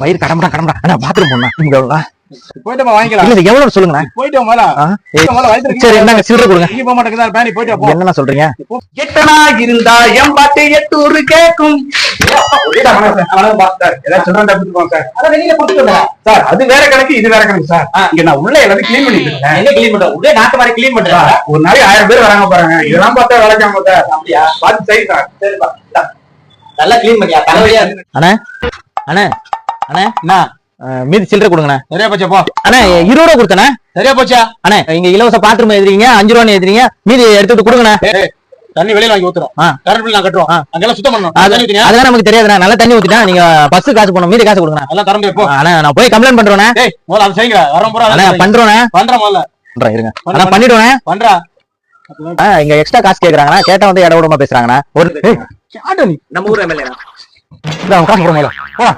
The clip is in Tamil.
வயிறு கடம்படா அண்ணா பாத்ரூம் போனா போயிட்டு வாங்கிக்கலாம். இல்ல எவ்வளவு சொல்லுங்க. போயிட்டு மேல சரி இந்தாங்க சில்லறை கொடுங்க. நீங்க போக மாட்டேங்குதா பேனி போயிட்டு போ. என்ன சொல்றீங்க? எட்டனா இருந்தா எம்பாட்டு எட்டூரு கேக்கும். சார் அது வேற கணக்கு இது வேற கணக்கு சார். இங்க நான் உள்ள எல்லாத்தையும் கிளீன் பண்ணிட்டு இருக்கேன். என்ன கிளீன் பண்ற? உள்ள நாட்டு மாதிரி கிளீன் பண்றேன். ஒரு நாளைக்கு 1000 பேர் வராங்க பாருங்க. இதெல்லாம் பார்த்தா வேலைக்காம சார். அப்படியா? பார்த்து சரி சார். சரிப்பா. நல்லா கிளீன் பண்ணியா? தலைவலியா இருக்கு. அண்ணா அண்ணா அண்ணா என்ன மீதி சில்லறை கொடுங்கண்ணா. சரியா போச்சா போ. அண்ணா 20 ரூபா கொடுத்தண்ணா. சரியா போச்சா? அண்ணா இங்க இலவச பாத்ரூம் எழுதுறீங்க 5 ரூபான்னு எழுதுறீங்க. மீதி எடுத்துட்டு கொடுங்கண்ணா. தண்ணி வெளியில வாங்கி ஊத்துறோம். கரண்ட் பில் நான் கட்டுறோம். அங்கெல்லாம் சுத்தம் பண்ணணும். அதெல்லாம் நமக்கு தெரியாதுண்ணா. நல்லா தண்ணி ஊத்திட்டா நீங்க பஸ் காசு போடணும். மீதி காசு கொடுங்கண்ணா. எல்லாம் தரம்பே போ. அண்ணா நான் போய் கம்ப்ளைண்ட் பண்றேண்ணா. டேய் முதல்ல அது செய்யுங்க. வரோம் போறோம். அண்ணா பண்றோண்ணா. பண்றேன் முதல்ல. பண்றேன் இருங்க. அண்ணா பண்ணிடுவேன். பண்றா. இங்க எக்ஸ்ட்ரா காசு கேக்குறாங்கண்ணா. கேட்டா வந்து இட விடமா பேசுறாங்கண்ணா. ஒரு யாடா நீ? நம்ம ஊர் எம்எல்ஏ காசு போடுங்க. போடா.